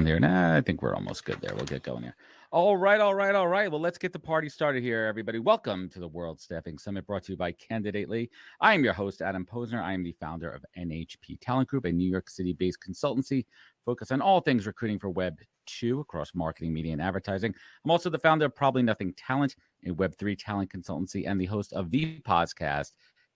sound here. Nah, I think we're almost good there. We'll get going here. All right. Well, let's get the party started here, everybody. Welcome to the World Staffing Summit, brought to you by Candidately. I am your host, Adam Posner. I am the founder of NHP Talent Group, a New York City-based consultancy focused on all things recruiting for Web 2 across marketing, media, and advertising. I'm also the founder of Probably Nothing Talent, a Web 3 talent consultancy, and the host of the podcast,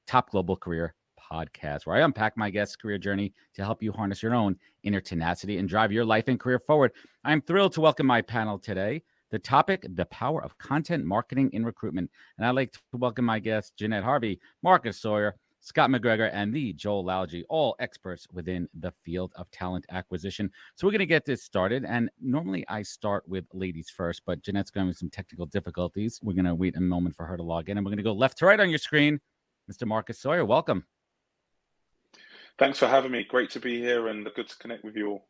Top Global Career Podcast, where I unpack my guest's career journey to help you harness your own inner tenacity and drive your life and career forward. I'm thrilled to welcome my panel today. The topic, the power of content marketing in recruitment. And I'd like to welcome my guests, Ginnette, Harvey, Marcus Sawyerr, Scott MacGregor, and the Joel Lalgee, all experts within the field of talent acquisition. So we're going to get this started. And normally I start with ladies first, but Ginnette's going with some technical difficulties. We're going to wait a moment for her to log in, and we're going to go left to right on your screen. Mr. Marcus Sawyerr, welcome. Thanks for having me. Great to be here and good to connect with you all.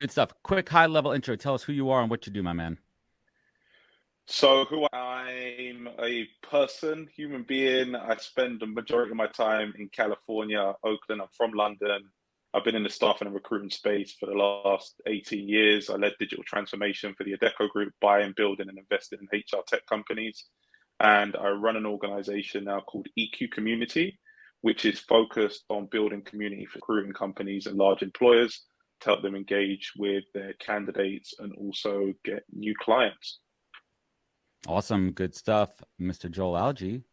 Good stuff. Quick high-level intro. Tell us who you are and what you do, my man. So I'm a person, human being. I spend the majority of my time in California, Oakland. I'm from London. I've been in the staffing and recruitment space for the last 18 years. I led digital transformation for the Adecco Group, buying, building, and investing in HR tech companies. And I run an organization now called EQ Community, which is focused on building community for recruiting companies and large employers to help them engage with their candidates and also get new clients. Awesome. Good stuff. Mr. Joel Lalgee,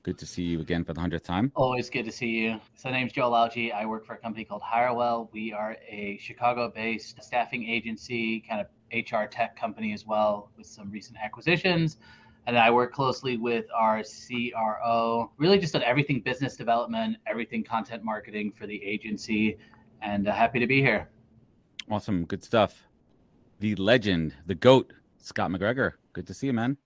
good to see you again for the 100th time. Always good to see you. So my name's Joel Lalgee. I work for a company called Harvey. We are a Chicago-based staffing agency, kind of HR tech company as well, with some recent acquisitions. And I work closely with our CRO, really just on everything business development, everything content marketing for the agency, and happy to be here. Awesome. Good stuff. The legend, the GOAT, Scott MacGregor. Good to see you, man.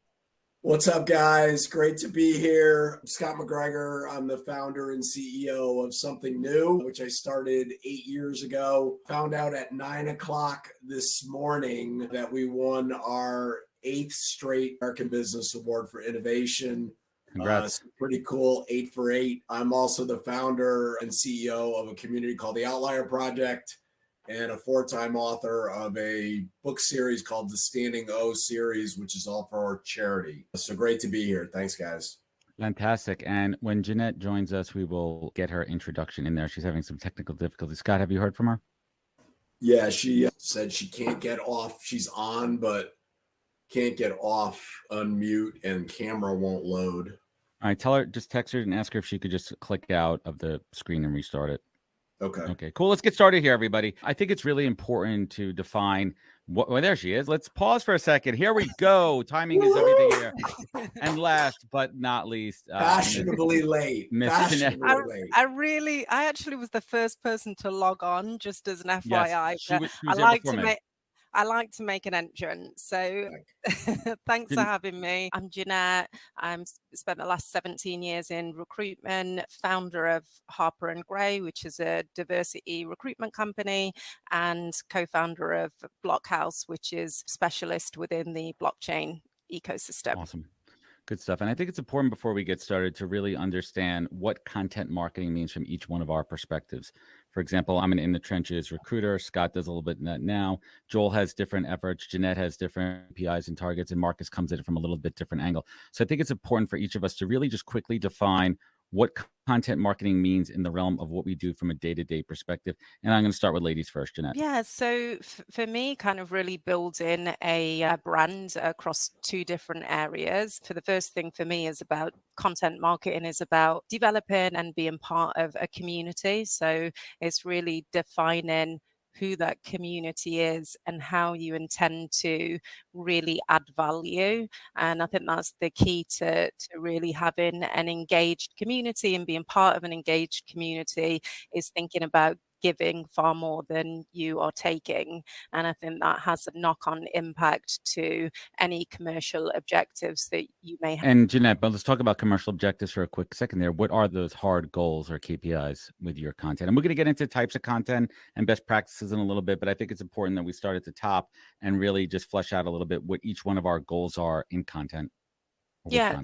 What's up, guys? Great to be here. I'm Scott MacGregor. I'm the founder and CEO of Something New, which I started 8 years ago. Found out at 9 o'clock this morning that we won our 8th straight American Business Award for Innovation. Congrats. Pretty cool, 8 for 8. I'm also the founder and CEO of a community called the Outlier Project, and a 4-time author of a book series called the Standing O series, which is all for our charity. So great to be here. Thanks, guys. Fantastic. And when Ginnette joins us, we will get her introduction in there. She's having some technical difficulties. Scott, have you heard from her? Yeah, she said she can't get off. She's on, but can't get off, unmute, and camera won't load. All right, tell her, just text her and ask her if she could just click out of the screen and restart it. Okay, cool. Let's get started here, everybody. I think it's really important to define what, well, there she is. Let's pause for a second. Here we go. Timing is everything here. And last but not least, fashionably late. I actually was the first person to log on, just as an FYI. Yes, she was I like to make an entrance. So thanks for having me. I'm Ginnette. I've spent the last 17 years in recruitment, founder of Harper & Gray, which is a diversity recruitment company, and co-founder of Blockhouse, which is specialist within the blockchain ecosystem. Awesome. Good stuff. And I think it's important before we get started to really understand what content marketing means from each one of our perspectives. For example, I'm an in the trenches recruiter. Scott does a little bit in that now. Joel has different efforts. Ginnette has different PIs and targets, and Marcus comes at it from a little bit different angle. So I think it's important for each of us to really just quickly define what content marketing means in the realm of what we do from a day-to-day perspective. And I'm going to start with ladies first, Ginnette. Yeah, so for me, kind of really building a brand across 2 different areas. For the first thing for me is about content marketing is about developing and being part of a community. So it's really defining who that community is and how you intend to really add value. And I think that's the key to really having an engaged community, and being part of an engaged community is thinking about giving far more than you are taking. And I think that has a knock-on impact to any commercial objectives that you may have. And Ginnette, but let's talk about commercial objectives for a quick second there. What are those hard goals or KPIs with your content? And we're going to get into types of content and best practices in a little bit, but I think it's important that we start at the top and really just flesh out a little bit what each one of our goals are in content. Yeah,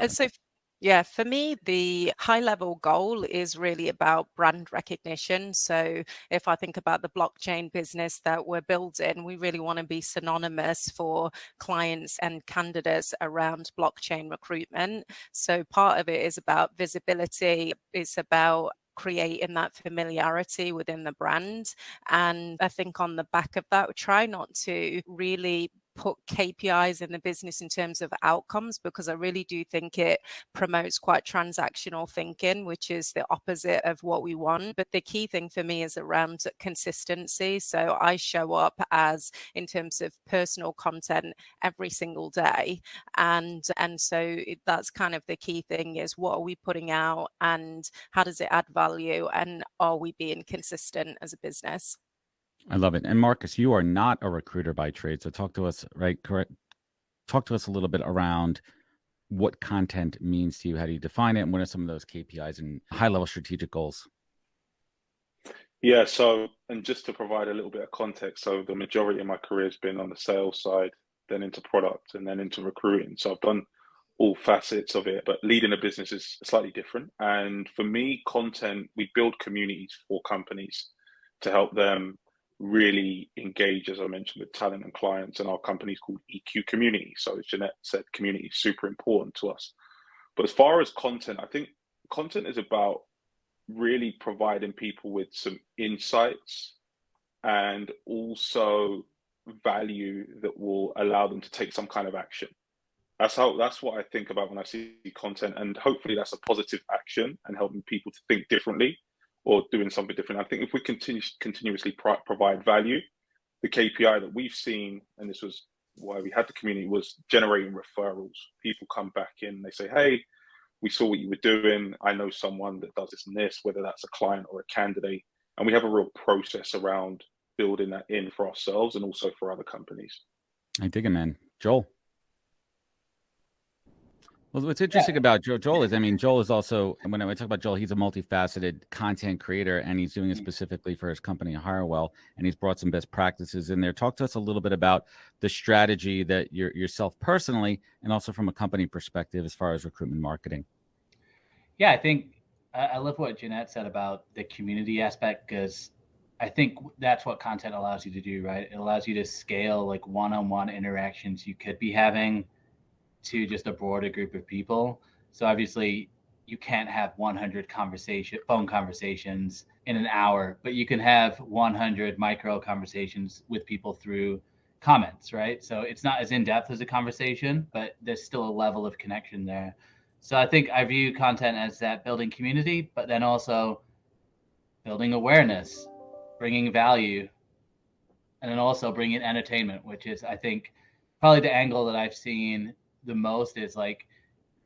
Yeah, for me, the high level goal is really about brand recognition. So if I think about the blockchain business that we're building, we really want to be synonymous for clients and candidates around blockchain recruitment. So part of it is about visibility, it's about creating that familiarity within the brand. And I think on the back of that, try not to really put KPIs in the business in terms of outcomes, because I really do think it promotes quite transactional thinking, which is the opposite of what we want. But the key thing for me is around consistency. So I show up as, in terms of personal content, every single day. And so that's kind of the key thing, is what are we putting out and how does it add value, and are we being consistent as a business? I love it. And Marcus, you are not a recruiter by trade. So talk to us, right? Correct. Talk to us a little bit around what content means to you. How do you define it? And what are some of those KPIs and high level strategic goals? Yeah, so, and just to provide a little bit of context, so the majority of my career has been on the sales side, then into product, and then into recruiting. So I've done all facets of it, but leading a business is slightly different. And for me, content, we build communities for companies to help them really engage, as I mentioned, with talent and clients. And our company is called EQ Community. So as Ginnette said, community is super important to us. But as far as content, I think content is about really providing people with some insights and also value that will allow them to take some kind of action. That's what I think about when I see content, and hopefully that's a positive action and helping people to think differently or doing something different. I think if we continuously provide value, the KPI that we've seen, and this was why we had the community, was generating referrals. People come back in, they say, hey, we saw what you were doing. I know someone that does this and this, whether that's a client or a candidate. And we have a real process around building that in for ourselves and also for other companies. I dig it, man. Joel. Well, what's interesting about Joel is, I mean, Joel is also, when I talk about Joel, he's a multifaceted content creator, and he's doing it specifically for his company, Harvey, and he's brought some best practices in there. Talk to us a little bit about the strategy that yourself personally, and also from a company perspective, as far as recruitment marketing. Yeah, I think I love what Ginnette said about the community aspect, because I think that's what content allows you to do, right? It allows you to scale like one-on-one interactions you could be having to just a broader group of people. So obviously you can't have 100 phone conversations in an hour, but you can have 100 micro conversations with people through comments, right? So it's not as in-depth as a conversation, but there's still a level of connection there. So I think I view content as that building community, but then also building awareness, bringing value, and then also bringing entertainment, which is, I think, probably the angle that I've seen the most, is like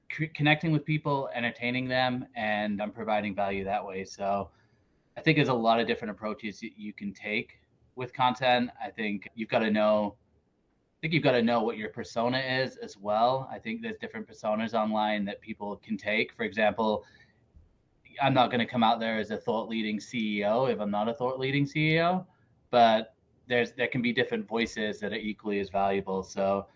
connecting with people, entertaining them, and I'm providing value that way. So I think there's a lot of different approaches you can take with content. I think you've got to know what your persona is as well. I think there's different personas online that people can take. For example, I'm not going to come out there as a thought leading CEO if I'm not a thought leading CEO, but there can be different voices that are equally as valuable. So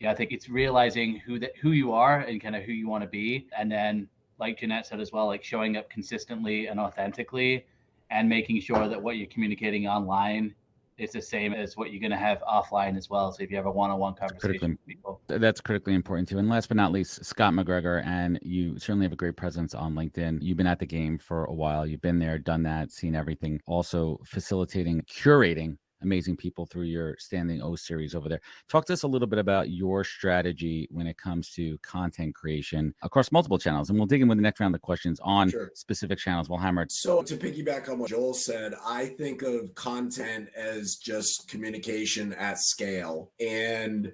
yeah, I think it's realizing who you are and kind of who you want to be. And then, like Ginnette said as well, like showing up consistently and authentically, and making sure that what you're communicating online is the same as what you're going to have offline as well. So if you have a one-on-one conversation with people. That's critically important too. And last but not least, Scott MacGregor, and you certainly have a great presence on LinkedIn. You've been at the game for a while. You've been there, done that, seen everything. Also facilitating, curating amazing people through your Standing O series over there. Talk to us a little bit about your strategy when it comes to content creation across multiple channels. And we'll dig in with the next round of questions on specific channels. We'll hammer it. So to piggyback on what Joel said, I think of content as just communication at scale. And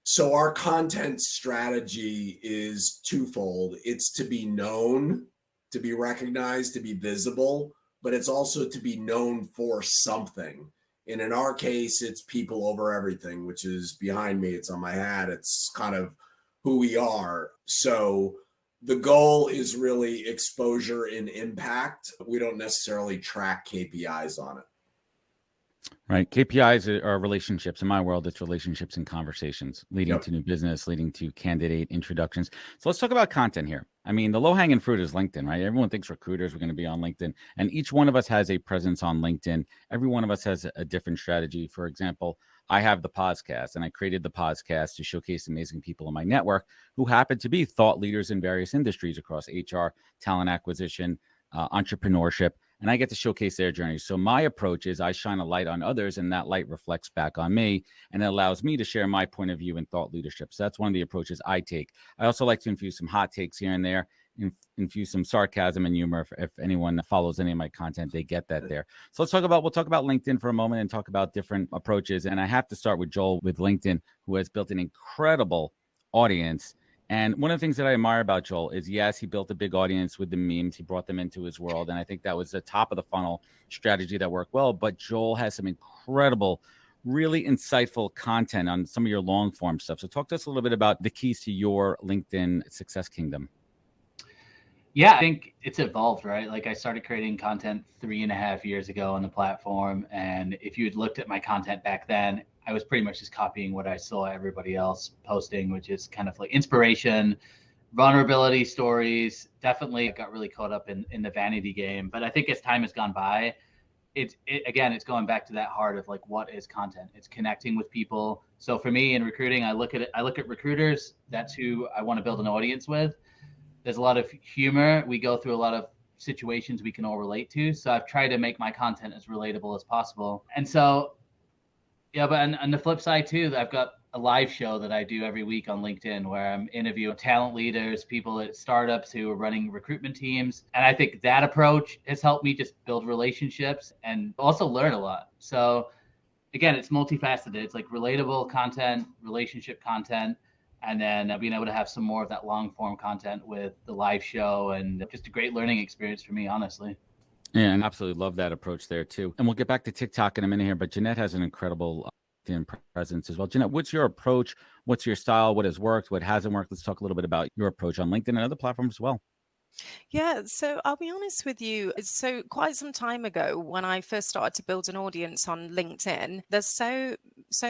so our content strategy is twofold. It's to be known, to be recognized, to be visible, but it's also to be known for something. And in our case, it's people over everything, which is behind me. It's on my hat. It's kind of who we are. So the goal is really exposure and impact. We don't necessarily track KPIs on it. Right. KPIs are relationships. In my world, it's relationships and conversations leading to new business, leading to candidate introductions. So let's talk about content here. I mean, the low-hanging fruit is LinkedIn, right? Everyone thinks recruiters are going to be on LinkedIn, and each one of us has a presence on LinkedIn. Every one of us has a different strategy. For example, I have the podcast, and I created the podcast to showcase amazing people in my network who happen to be thought leaders in various industries across HR, talent acquisition, entrepreneurship, and I get to showcase their journey. So my approach is I shine a light on others, and that light reflects back on me, and it allows me to share my point of view and thought leadership. So that's one of the approaches I take. I also like to infuse some hot takes here and there, infuse some sarcasm and humor. If anyone follows any of my content, they get that there. So we'll talk about LinkedIn for a moment and talk about different approaches. And I have to start with Joel with LinkedIn, who has built an incredible audience. And one of the things that I admire about Joel is, yes, he built a big audience with the memes. He brought them into his world. And I think that was the top of the funnel strategy that worked well. But Joel has some incredible, really insightful content on some of your long form stuff. So talk to us a little bit about the keys to your LinkedIn success kingdom. Yeah, I think it's evolved, right? Like I started creating content 3.5 years ago on the platform. And if you had looked at my content back then, I was pretty much just copying what I saw everybody else posting, which is kind of like inspiration, vulnerability stories. Definitely got really caught up in the vanity game. But I think as time has gone by, it's going back to that heart of like, what is content? It's connecting with people. So for me in recruiting, I look at recruiters. That's who I want to build an audience with. There's a lot of humor. We go through a lot of situations we can all relate to. So I've tried to make my content as relatable as possible. And so, yeah, but on the flip side too, I've got a live show that I do every week on LinkedIn where I'm interviewing talent leaders, people at startups who are running recruitment teams. And I think that approach has helped me just build relationships and also learn a lot. So again, it's multifaceted. It's like relatable content, relationship content, and then being able to have some more of that long form content with the live show, and just a great learning experience for me, honestly. Yeah, and absolutely love that approach there too. And we'll get back to TikTok in a minute here, but Ginnette has an incredible LinkedIn presence as well. Ginnette, what's your approach? What's your style? What has worked? What hasn't worked? Let's talk a little bit about your approach on LinkedIn and other platforms as well. Yeah, so I'll be honest with you. So quite some time ago, when I first started to build an audience on LinkedIn, there's so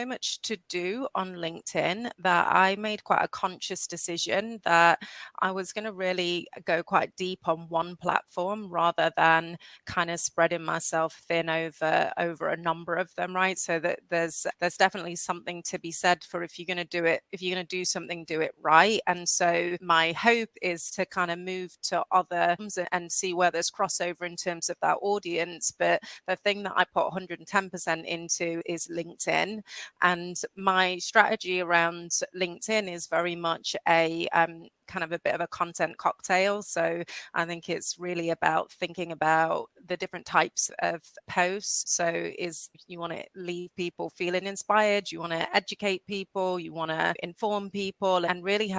much to do on LinkedIn that I made quite a conscious decision that I was going to really go quite deep on one platform rather than kind of spreading myself thin over a number of them, right? So that there's definitely something to be said for if you're going to do it, if you're going to do something, do it right. And so my hope is to kind of move to other and see where there's crossover in terms of that audience. But the thing that I put 110% into is LinkedIn. And my strategy around LinkedIn is very much a kind of a bit of a content cocktail. So I think it's really about thinking about the different types of posts. So is you want to leave people feeling inspired, you want to educate people, you want to inform people, and really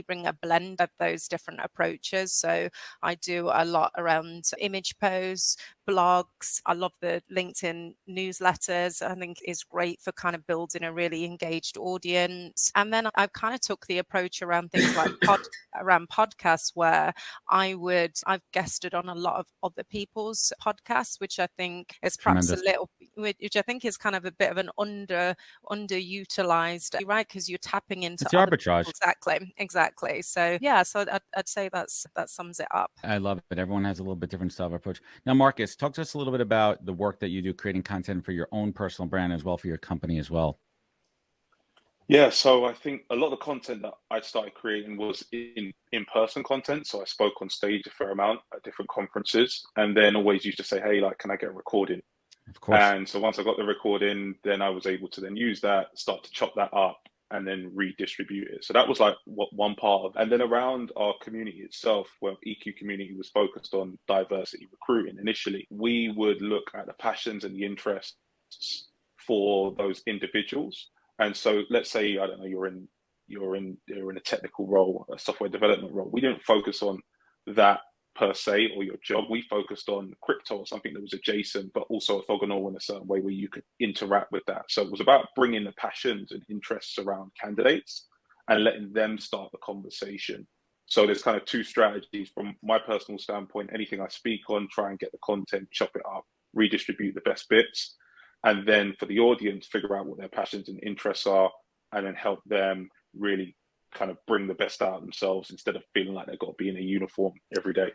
bring a blend of those different approaches. So I do a lot around image posts, blogs. I love the LinkedIn newsletters. I think is great for kind of building a really engaged audience. And then I've kind of took the approach around things like around podcasts, where I've guested on a lot of other people's podcasts, which I think is perhaps which I think is kind of a bit of an underutilized, right? Because you're tapping into it's arbitrage. Exactly. So yeah, so I'd say that sums it up. I love it. Everyone has a little bit different style of approach. Now, Marcus, talk to us a little bit about the work that you do creating content for your own personal brand as well, for your company as well. Yeah, so I think a lot of the content that I started creating was in-person content. So I spoke on stage a fair amount at different conferences, and then always used to say, hey, like, can I get a recording? Of course. And so once I got the recording, then I was able to then use that, start to chop that up, and then redistribute it. So that was like one part of, and then around our community itself, where EQ community was focused on diversity recruiting initially, we would look at the passions and the interests for those individuals. And so let's say, I don't know, you're in a technical role, a software development role. We didn't focus on that per se, or your job. We focused on crypto or something that was adjacent, but also orthogonal in a certain way where you could interact with that. So it was about bringing the passions and interests around candidates and letting them start the conversation. So there's kind of two strategies from my personal standpoint. Anything I speak on, try and get the content, chop it up, redistribute the best bits. and then for the audience, figure out what their passions and interests are, and then help them really kind of bring the best out of themselves instead of feeling like they've got to be in a uniform every day.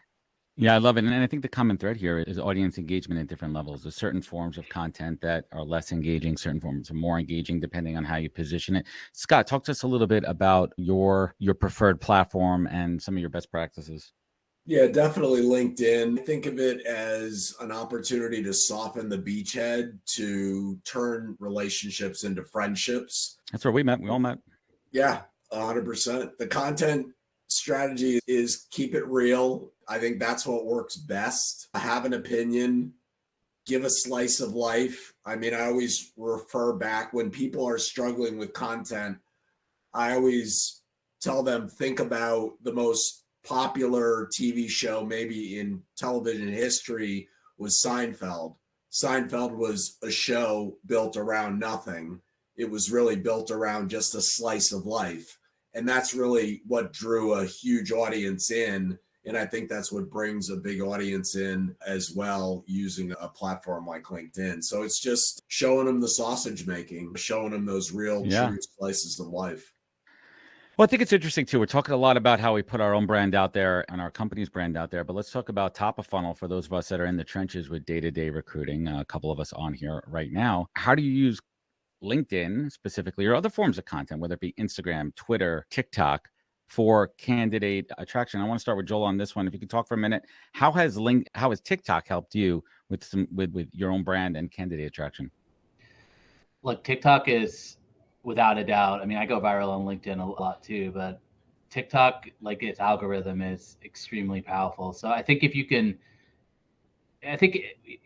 Yeah, I love it. And I think the common thread here is audience engagement at different levels. There's certain forms of content that are less engaging, certain forms are more engaging, depending on how you position it. Scott, talk to us a little bit about your preferred platform and some of your best practices. Yeah, definitely LinkedIn. Think of it as an opportunity to soften the beachhead, to turn relationships into friendships. That's where we met. We all met. Yeah, 100%. The content strategy is keep it real. I think that's what works best. Have an opinion, give a slice of life. I mean, I always refer back when people are struggling with content. I always tell them, think about the most popular TV show maybe in television history was Seinfeld. Seinfeld was a show built around nothing. It was really built around just a slice of life. And that's really what drew a huge audience in. And I think that's what brings a big audience in as well, using a platform like LinkedIn. So it's just showing them the sausage making, showing them those real true slices of life. Well, I think it's interesting too. We're talking a lot about how we put our own brand out there and our company's brand out there, but let's talk about top of funnel for those of us that are in the trenches with day-to-day recruiting. A couple of us on here right now. How do you use LinkedIn specifically, or other forms of content, whether it be Instagram, Twitter, TikTok, for candidate attraction? I want to start with Joel on this one. If you could talk for a minute, how has TikTok helped you with your own brand and candidate attraction? Look, TikTok is without a doubt. I mean, I go viral on LinkedIn a lot too, but TikTok, like its algorithm, is extremely powerful. So I think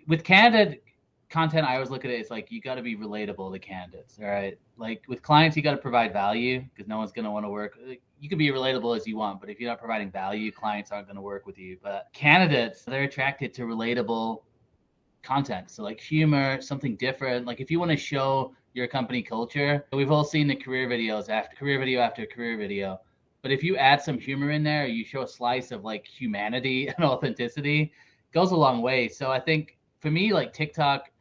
with candidate content, I always look at it as like, you got to be relatable to candidates. All right. Like with clients, you got to provide value, because no one's going to want to work. You can be relatable as you want, but if you're not providing value, clients aren't going to work with you. But candidates, they're attracted to relatable content. So like humor, something different. Like if you want to show your company culture, we've all seen the career videos after career video after career video. But if you add some humor in there, you show a slice of like humanity and authenticity, it goes a long way. So I think for me, like TikTok,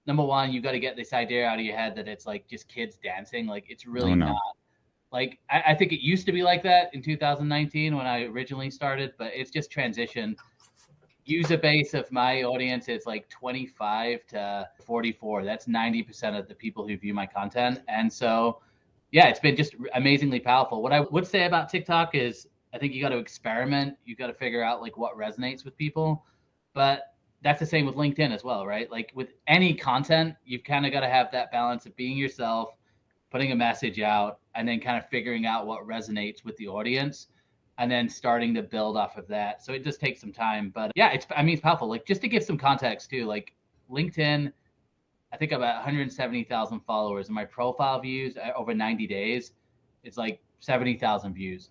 number one, you got to get this idea out of your head that it's like just kids dancing. Like it's really not. Like I think it used to be like that in 2019 when I originally started, but it's just transitioned. User base of my audience is like 25 to 44. That's 90% of the people who view my content. And so, yeah, it's been just amazingly powerful. What I would say about TikTok is I think you got to experiment. You got to figure out like what resonates with people. But that's the same with LinkedIn as well, right? Like with any content, you've kind of got to have that balance of being yourself, putting a message out, and then kind of figuring out what resonates with the audience, and then starting to build off of that. So it just takes some time, but yeah, it's powerful. Like just to give some context too, like LinkedIn, I think about 170,000 followers, and my profile views over 90 days, it's like 70,000 views.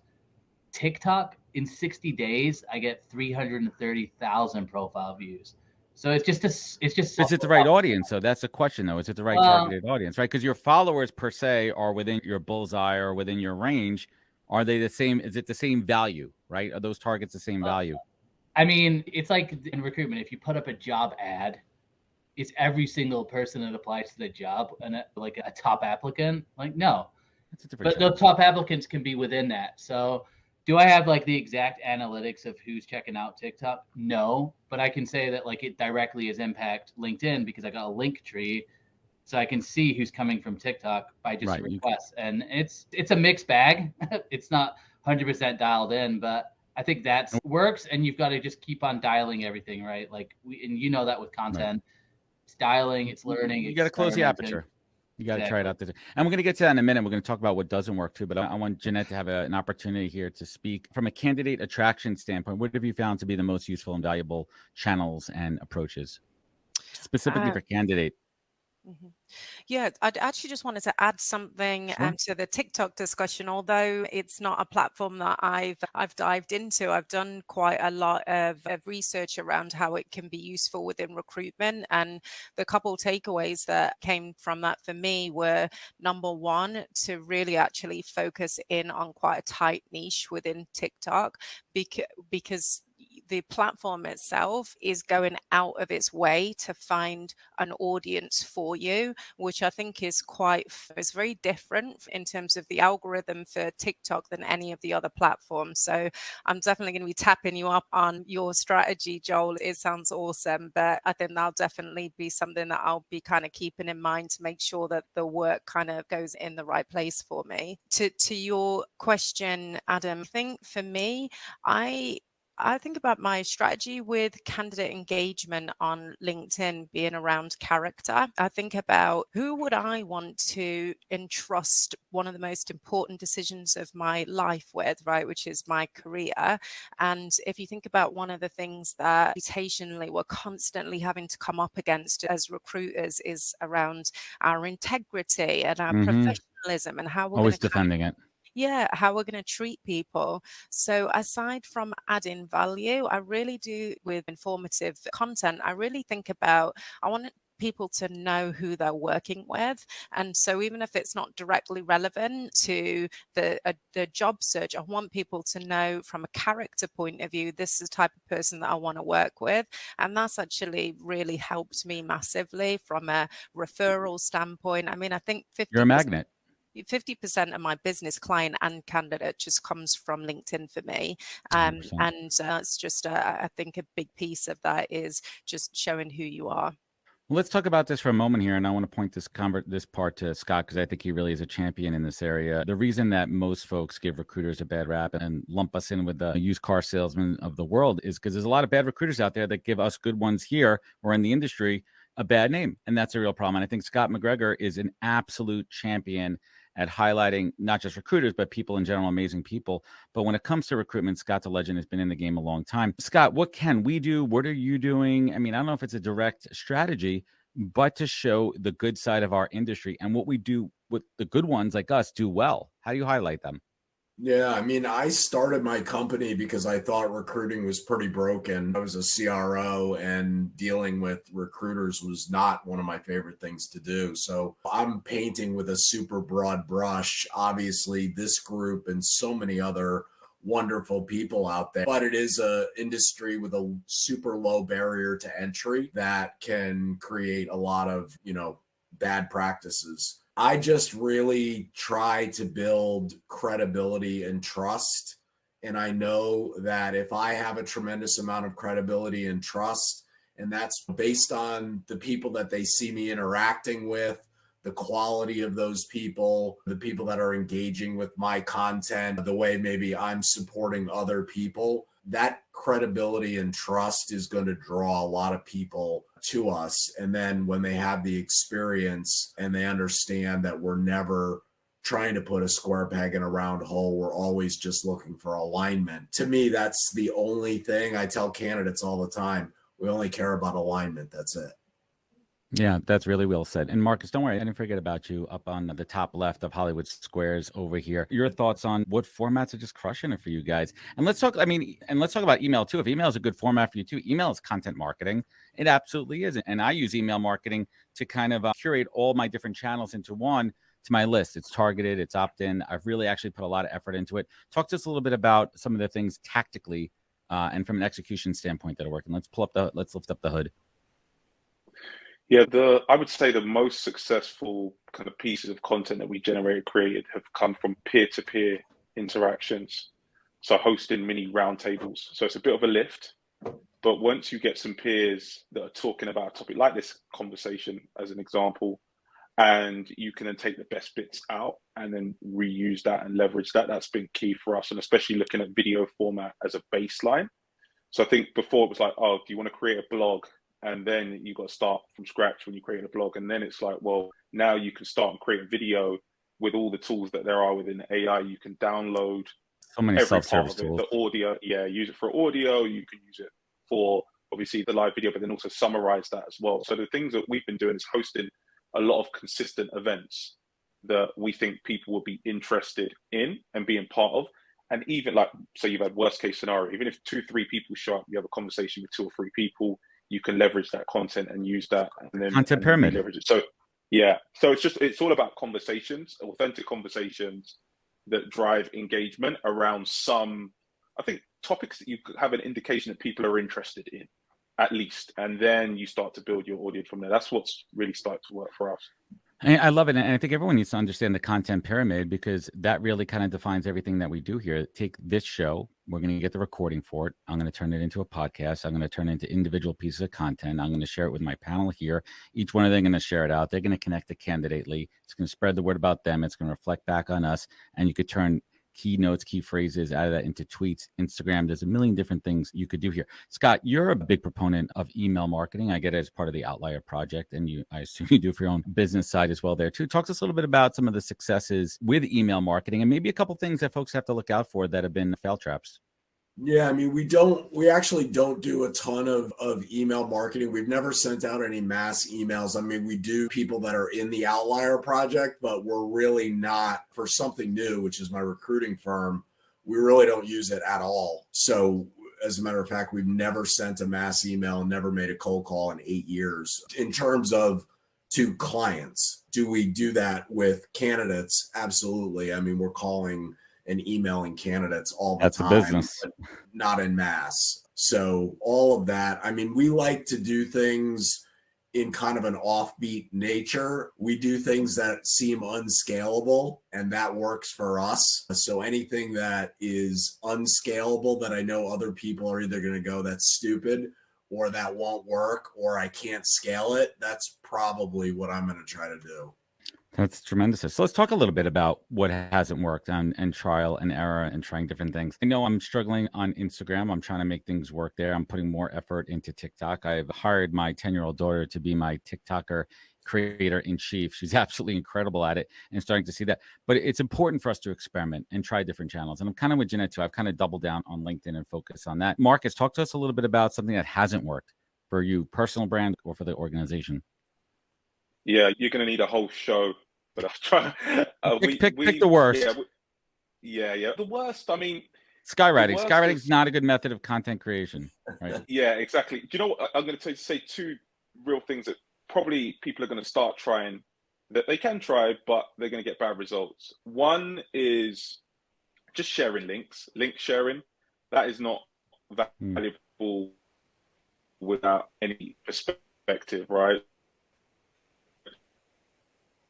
TikTok, in 60 days, I get 330,000 profile views. So it's just is it the right audience? So that's the question though. Is it the right targeted audience, right? Because your followers per se are within your bullseye or within your range. Are they the same? Is it the same value, right? Are those targets the same value? I mean, it's like in recruitment, if you put up a job ad, it's every single person that applies to the job and like a top applicant. Like, no, that's a different. But the top applicants can be within that. So do I have like the exact analytics of who's checking out TikTok? No, but I can say that like it directly has impact LinkedIn because I got a link tree. So I can see who's coming from TikTok by just requests. And it's a mixed bag. It's not 100% dialed in, but I think that works. And you've got to just keep on dialing everything, right? Like and you know that with content, it's dialing, it's learning. You got to close the aperture. You got to try it out there. And we're going to get to that in a minute. We're going to talk about what doesn't work too, but I want Ginnette to have an opportunity here to speak from a candidate attraction standpoint. What have you found to be the most useful and valuable channels and approaches specifically for candidate? Mm-hmm. Yeah, I actually just wanted to add something to the TikTok discussion. Although it's not a platform that I've dived into, I've done quite a lot of research around how it can be useful within recruitment. And the couple takeaways that came from that for me were, number one, to really actually focus in on quite a tight niche within TikTok, because the platform itself is going out of its way to find an audience for you, which I think is it's very different in terms of the algorithm for TikTok than any of the other platforms. So I'm definitely going to be tapping you up on your strategy, Joel. It sounds awesome, but I think that'll definitely be something that I'll be kind of keeping in mind to make sure that the work kind of goes in the right place for me. To your question, Adam, I think for me, I think about my strategy with candidate engagement on LinkedIn being around character. I think about who would I want to entrust one of the most important decisions of my life with, right, which is my career. And if you think about one of the things that reputationally we're constantly having to come up against as recruiters is around our integrity and our professionalism and how we're always going to defending it. Yeah, how we're going to treat people. So aside from adding value, I really do with informative content, I really think about, I want people to know who they're working with. And so even if it's not directly relevant to the job search, I want people to know from a character point of view, this is the type of person that I want to work with. And that's actually really helped me massively from a referral standpoint. I mean, I think You're a magnet. 50% of my business client and candidate just comes from LinkedIn for me. 100%. And it's just, I think a big piece of that is just showing who you are. Let's talk about this for a moment here, and I want to point this part to Scott because I think he really is a champion in this area. The reason that most folks give recruiters a bad rap and lump us in with the used car salesman of the world is because there's a lot of bad recruiters out there that give us good ones here or in the industry a bad name, and that's a real problem. And I think Scott MacGregor is an absolute champion at highlighting not just recruiters, but people in general, amazing people. But when it comes to recruitment, Scott's a legend, has been in the game a long time. Scott, what can we do? What are you doing? I mean, I don't know if it's a direct strategy, but to show the good side of our industry and what we do, what the good ones like us do well. How do you highlight them? Yeah, I mean, I started my company because I thought recruiting was pretty broken. I was a CRO and dealing with recruiters was not one of my favorite things to do. So I'm painting with a super broad brush, obviously this group and so many other wonderful people out there, but it is a industry with a super low barrier to entry that can create a lot of, bad practices. I just really try to build credibility and trust. And I know that if I have a tremendous amount of credibility and trust, and that's based on the people that they see me interacting with, the quality of those people, the people that are engaging with my content, the way maybe I'm supporting other people, that credibility and trust is going to draw a lot of people to us. And then when they have the experience and they understand that we're never trying to put a square peg in a round hole, we're always just looking for alignment. To me, that's the only thing I tell candidates all the time. We only care about alignment. That's it. Yeah, that's really well said. And Marcus, don't worry, I didn't forget about you up on the top left of Hollywood Squares over here. Your thoughts on what formats are just crushing it for you guys? And let's talk about email too. If email is a good format for you too, email is content marketing. It absolutely is. And I use email marketing to kind of curate all my different channels into one to my list. It's targeted, it's opt-in. I've really actually put a lot of effort into it. Talk to us a little bit about some of the things tactically and from an execution standpoint that are working. Let's lift up the hood. Yeah, I would say the most successful kind of pieces of content that we created have come from peer-to-peer interactions. So hosting mini roundtables. So it's a bit of a lift, but once you get some peers that are talking about a topic like this conversation, as an example, and you can then take the best bits out and then reuse that and leverage that, that's been key for us, and especially looking at video format as a baseline. So I think before it was like, oh, do you want to create a blog? And then you got to start from scratch when you create a blog. And then it's like, well, now you can start and create a video with all the tools that there are within AI. You can download so many self-service tools. The audio, use it for audio. You can use it for obviously the live video, but then also summarize that as well. So the things that we've been doing is hosting a lot of consistent events that we think people will be interested in and being part of. And even like, so you've had worst case scenario, even if 2-3 people show up, you have a conversation with 2 or 3 people, you can leverage that content and use that, and then content pyramid. Leverage it. So yeah, so it's all about conversations, authentic conversations that drive engagement around some I think topics that you have an indication that people are interested in, at least, and then you start to build your audience from there. That's what's really started to work for us. I love it. And I think everyone needs to understand the content pyramid, because that really kind of defines everything that we do here. Take this show. We're going to get the recording for it. I'm going to turn it into a podcast. I'm going to turn it into individual pieces of content. I'm going to share it with my panel here. Each one of them are going to share it out. They're going to connect to Candidately. It's going to spread the word about them. It's going to reflect back on us. And you could turn key notes, key phrases out of that into tweets, Instagram. There's a million different things you could do here. Scott, you're a big proponent of email marketing. I get it as part of the Outlier project, and I assume you do for your own business side as well there too. Talk to us a little bit about some of the successes with email marketing, and maybe a couple things that folks have to look out for that have been fail traps. Yeah, I mean, we actually don't do a ton of email marketing. We've never sent out any mass emails. I mean, we do people that are in the Outlier project, but we're really not, for something new, which is my recruiting firm, we really don't use it at all. So as a matter of fact, we've never sent a mass email and never made a cold call in 8 years. In terms of to clients, do we do that with candidates? Absolutely. I mean, we're calling and emailing candidates all the That's time, a business, but not en masse. So all of that, I mean, we like to do things in kind of an offbeat nature. We do things that seem unscalable, and that works for us. So anything that is unscalable that I know other people are either going to go, that's stupid, or that won't work, or I can't scale it, that's probably what I'm going to try to do. That's tremendous. So let's talk a little bit about what hasn't worked and trial and error and trying different things. I know I'm struggling on Instagram. I'm trying to make things work there. I'm putting more effort into TikTok. I've hired my 10-year-old daughter to be my TikToker creator in chief. She's absolutely incredible at it and starting to see that. But it's important for us to experiment and try different channels. And I'm kind of with Ginnette too. I've kind of doubled down on LinkedIn and focus on that. Marcus, talk to us a little bit about something that hasn't worked for you, personal brand or for the organization. Yeah, you're going to need a whole show. But I'll try. Pick the worst. Yeah. The worst. I mean, skywriting. Skywriting is not a good method of content creation, right? Yeah, exactly. Do you know what? I'm going to say two real things that probably people are going to start trying, that they can try, but they're going to get bad results. One is just sharing links. Link sharing, that is not valuable without any perspective, right?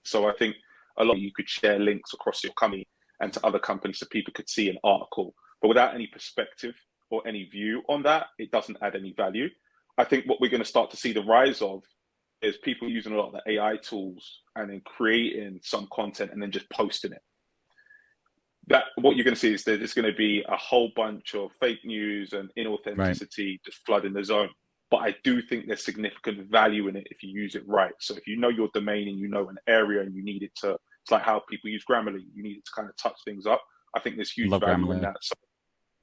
So I think a lot of you could share links across your company and to other companies so people could see an article, but without any perspective or any view on that, it doesn't add any value. I think what we're going to start to see the rise of is people using a lot of the AI tools and then creating some content and then just posting it. That what you're going to see is that there's going to be a whole bunch of fake news and inauthenticity just flooding the zone. But I do think there's significant value in it if you use it right. So if you know your domain and you know an area and you need it to, it's like how people use Grammarly, you need it to kind of touch things up. I think there's huge value in that. So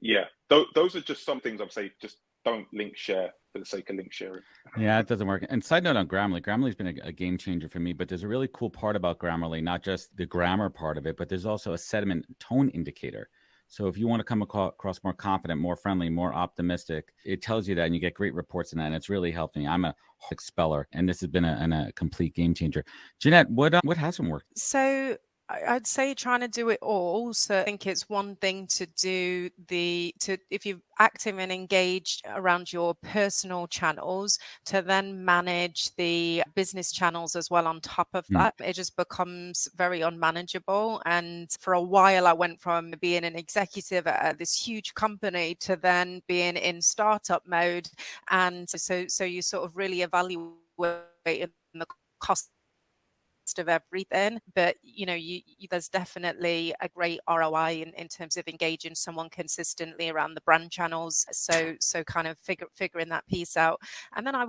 yeah, those are just some things I'm saying, just don't link share for the sake of link sharing. Yeah, it doesn't work. And side note on Grammarly, Grammarly's been a game changer for me, but there's a really cool part about Grammarly, not just the grammar part of it, but there's also a sentiment tone indicator. So if you want to come across more confident, more friendly, more optimistic, it tells you that, and you get great reports in that. And it's really helped me. I'm a speller, and this has been a complete game changer. Ginnette, what hasn't worked? So I'd say trying to do it all. So I think it's one thing to do if you're active and engaged around your personal channels, to then manage the business channels as well on top of that. It just becomes very unmanageable. And for a while, I went from being an executive at this huge company to then being in startup mode. And so you sort of really evaluate the cost of everything, but there's definitely a great ROI in terms of engaging someone consistently around the brand channels, so kind of figuring that piece out. And then I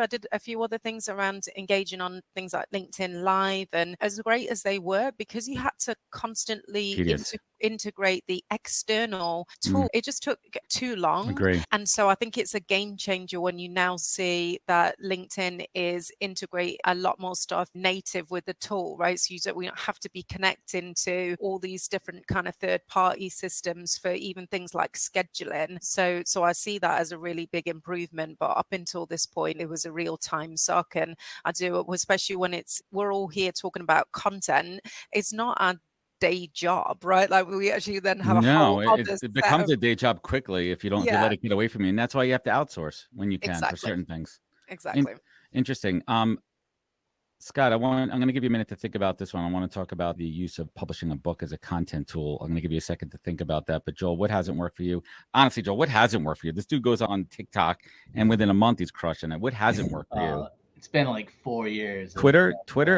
did a few other things around engaging on things like LinkedIn Live, and as great as they were, because you had to constantly integrate the external tool, it just took too long. Agree. And so I think it's a game changer when you now see that LinkedIn is integrate a lot more stuff native with the tool, right? So we don't have to be connecting to all these different kind of third-party systems for even things like scheduling. So I see that as a really big improvement. But up until this point, it was a real time suck. And I do, especially when we're all here talking about content, it's not our day job, right? Like we actually then have a No, whole it, other it becomes set a day job quickly if you don't if you yeah, let it get away from you, and that's why you have to outsource when you can for exactly. certain things. Exactly. Interesting. Scott, I'm going to give you a minute to think about this one. I want to talk about the use of publishing a book as a content tool. I'm going to give you a second to think about that. But Joel, what hasn't worked for you? Honestly, Joel, what hasn't worked for you? This dude goes on TikTok and within a month he's crushing it. What hasn't worked for you? It's been like 4 years. Twitter?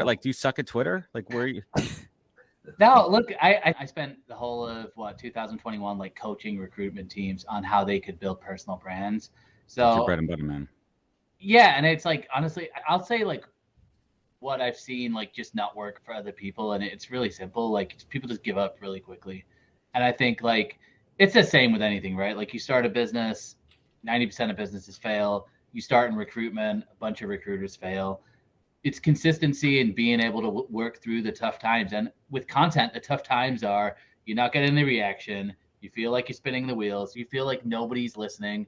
Like, do you suck at Twitter? Like, where are you? No, look, I spent the whole of 2021 like coaching recruitment teams on how they could build personal brands. So That's your bread and butter, man. Yeah, and it's like honestly, I'll say like what I've seen like just not work for other people, and it's really simple. Like people just give up really quickly, and I think like it's the same with anything, right? Like you start a business, 90% of businesses fail. You start in recruitment, a bunch of recruiters fail. It's consistency and being able to work through the tough times. And with content, the tough times are you're not getting the reaction. You feel like you're spinning the wheels. You feel like nobody's listening,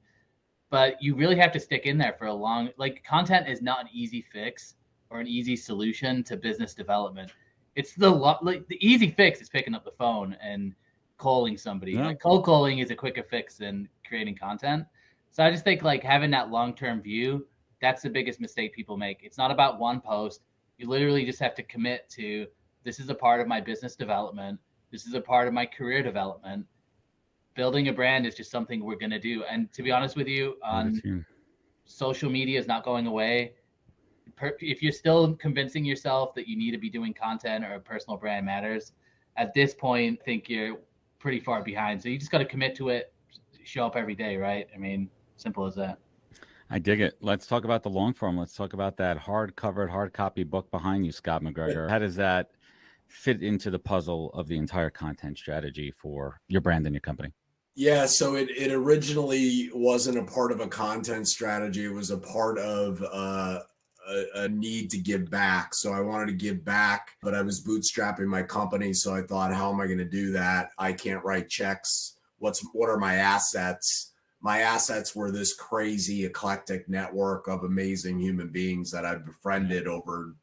but you really have to stick in there for a long, like content is not an easy fix or an easy solution to business development. It's the easy fix is picking up the phone and calling somebody. Yeah. Like cold calling is a quicker fix than creating content. So I just think like having that long-term view, that's the biggest mistake people make. It's not about one post. You literally just have to commit to this is a part of my business development. This is a part of my career development. Building a brand is just something we're going to do. And to be honest with you, social media is not going away. If you're still convincing yourself that you need to be doing content or a personal brand matters, at this point, I think you're pretty far behind. So you just got to commit to it, show up every day, right? I mean, simple as that. I dig it. Let's talk about the long form. Let's talk about that hard copy book behind you, Scott MacGregor. How does that fit into the puzzle of the entire content strategy for your brand and your company? Yeah, so it originally wasn't a part of a content strategy. It was a part of a need to give back. So I wanted to give back, but I was bootstrapping my company. So I thought, how am I going to do that? I can't write checks. What are my assets? My assets were this crazy eclectic network of amazing human beings that I've befriended over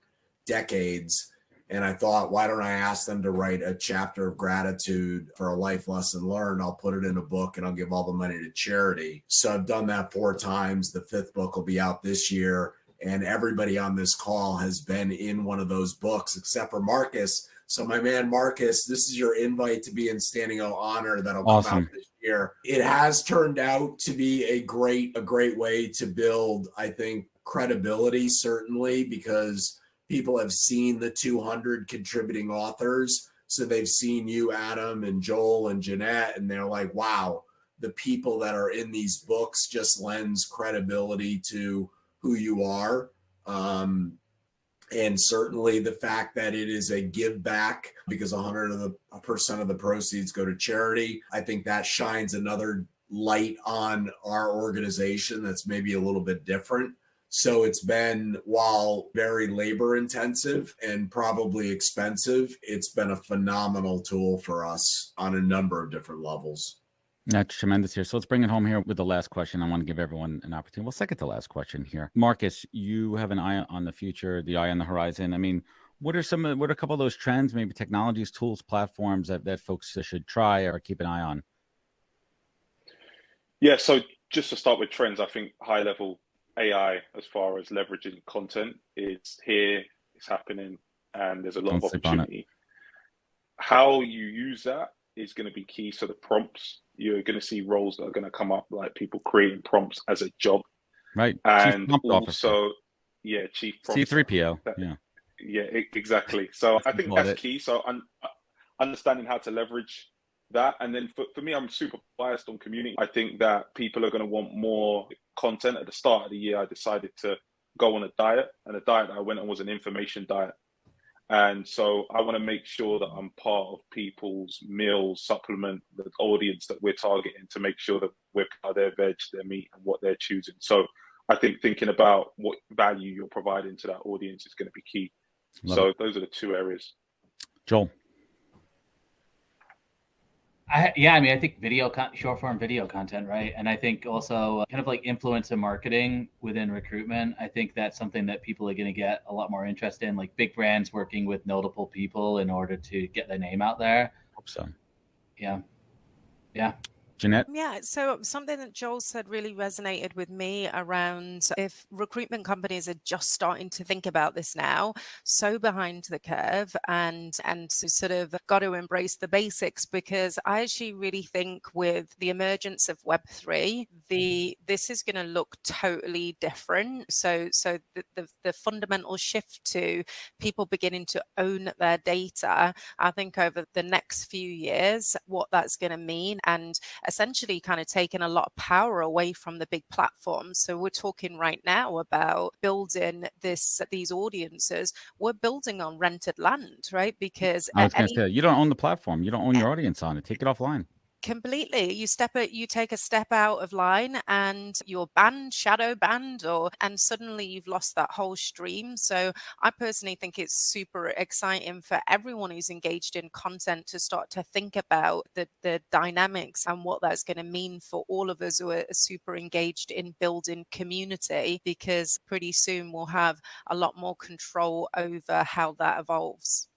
decades. And I thought, why don't I ask them to write a chapter of gratitude for a life lesson learned? I'll put it in a book and I'll give all the money to charity. So I've done that 4 times. The 5th book will be out this year. And everybody on this call has been in one of those books except for Marcus. So my man, Marcus, this is your invite to be in Standing O Honor that'll come out this year. It has turned out to be a great way to build, I think, credibility, certainly, because people have seen the 200 contributing authors. So they've seen you, Adam, and Joel and Ginnette, and they're like, wow, the people that are in these books just lends credibility to who you are. And certainly the fact that it is a give back because 100% of the proceeds go to charity. I think that shines another light on our organization that's maybe a little bit different. So it's been, while very labor intensive and probably expensive, it's been a phenomenal tool for us on a number of different levels. That's tremendous here. So let's bring it home here with the last question. I want to give everyone an opportunity. Well, second to last question here. Marcus, you have an eye on the future, the eye on the horizon. I mean, what are a couple of those trends, maybe technologies, tools, platforms that folks should try or keep an eye on? Yeah, so just to start with trends, I think high level AI, as far as leveraging content, is here, it's happening, and there's a lot of opportunity. How you use that is going to be key. So the prompts, you're going to see roles that are going to come up, like people creating prompts as a job. Right. And also, chief prompt. C3PO. Yeah, exactly. So I think that's key. So understanding how to leverage that. And then for me, I'm super biased on community. I think that people are going to want more content. At the start of the year, I decided to go on a diet, and the diet I went on was an information diet. And so I want to make sure that I'm part of people's meals, supplement the audience that we're targeting to make sure that we're part of their veg, their meat, and what they're choosing. So I think thinking about what value you're providing to that audience is going to be key. Those are the 2 areas. Joel. I mean, I think short form video content, right? And I think also kind of like influencer marketing within recruitment. I think that's something that people are going to get a lot more interest in, like big brands working with notable people in order to get their name out there. Hope so. Yeah. Ginnette? Yeah, so something that Joel said really resonated with me around if recruitment companies are just starting to think about this now, so behind the curve, and so sort of got to embrace the basics, because I actually really think with the emergence of Web3, this is going to look totally different. So the fundamental shift to people beginning to own their data, I think over the next few years, what that's going to mean, and essentially kind of taken a lot of power away from the big platforms. So we're talking right now about building these audiences. We're building on rented land, right? Because I was going to say, you don't own the platform. You don't own your audience on it. Take it offline. Completely. You take a step out of line and you're banned, shadow banned, and suddenly you've lost that whole stream. So I personally think it's super exciting for everyone who's engaged in content to start to think about the dynamics and what that's going to mean for all of us who are super engaged in building community, because pretty soon we'll have a lot more control over how that evolves.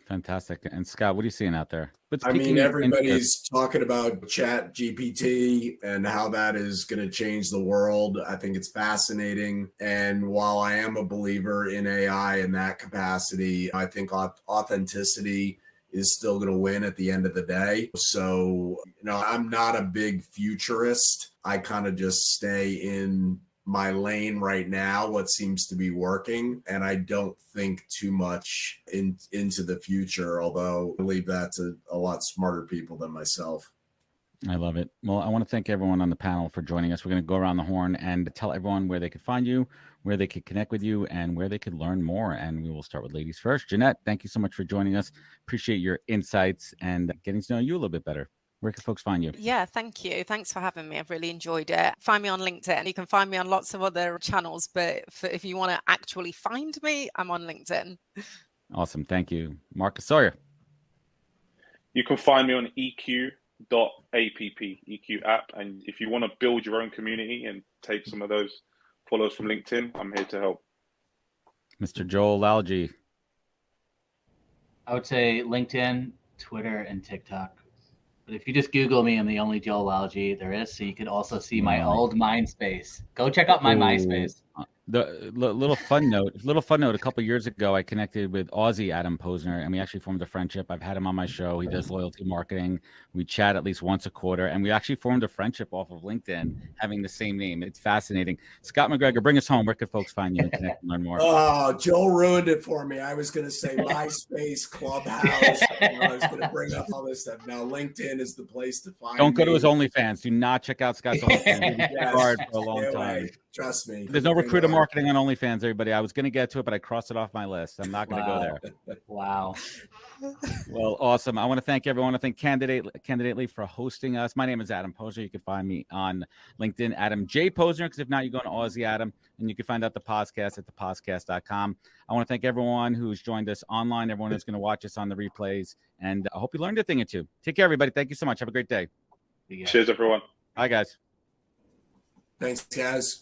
Fantastic. And Scott, what are you seeing out there? I mean, everybody's talking about Chat GPT and how that is going to change the world. I think it's fascinating. And while I am a believer in AI in that capacity, I think authenticity is still going to win at the end of the day. So, I'm not a big futurist. I kind of just stay in my lane right now, what seems to be working, and I don't think too much into the future, although I believe that to a lot smarter people than myself. I love it. Well, I want to thank everyone on the panel for joining us. We're going to go around the horn and tell everyone where they could find you, where they could connect with you, and where they could learn more. And we will start with ladies first. Ginnette, thank you so much for joining us. Appreciate your insights and getting to know you a little bit better. Where can folks find you? Yeah, thank you. Thanks for having me. I've really enjoyed it. Find me on LinkedIn. You can find me on lots of other channels, but if you want to actually find me, I'm on LinkedIn. Awesome. Thank you. Marcus Sawyerr. You can find me on EQ app. And if you want to build your own community and take some of those follows from LinkedIn, I'm here to help. Mr. Joel Lalgee. I would say LinkedIn, Twitter, and TikTok. But if you just Google me, I'm the only Joel Lalgee there is. So you could also see my old MySpace. Go check out my MySpace. The little fun note. A couple of years ago, I connected with Aussie Adam Posner, and we actually formed a friendship. I've had him on my show. He does loyalty marketing. We chat at least once a quarter, and we actually formed a friendship off of LinkedIn, having the same name. It's fascinating. Scott MacGregor, bring us home. Where can folks find you and connect and learn more? Oh, Joel ruined it for me. I was going to say MySpace, Clubhouse. I was going to bring up all this stuff. Now, LinkedIn is the place to find. Don't go to his OnlyFans. Do not check out Scott's OnlyFans. Yes. Hard for a long time. Trust me. There's no recruiter marketing on OnlyFans, everybody. I was going to get to it, but I crossed it off my list. I'm not going to go there. Wow. Well, awesome. I want to thank everyone. I thank Candidately for hosting us. My name is Adam Posner. You can find me on LinkedIn, Adam J. Posner, because if not, you go to Aussie Adam, and you can find out the podcast at thepodcast.com. I want to thank everyone who's joined us online, everyone who's going to watch us on the replays, and I hope you learned a thing or two. Take care, everybody. Thank you so much. Have a great day. Cheers, everyone. Bye, guys. Thanks, guys.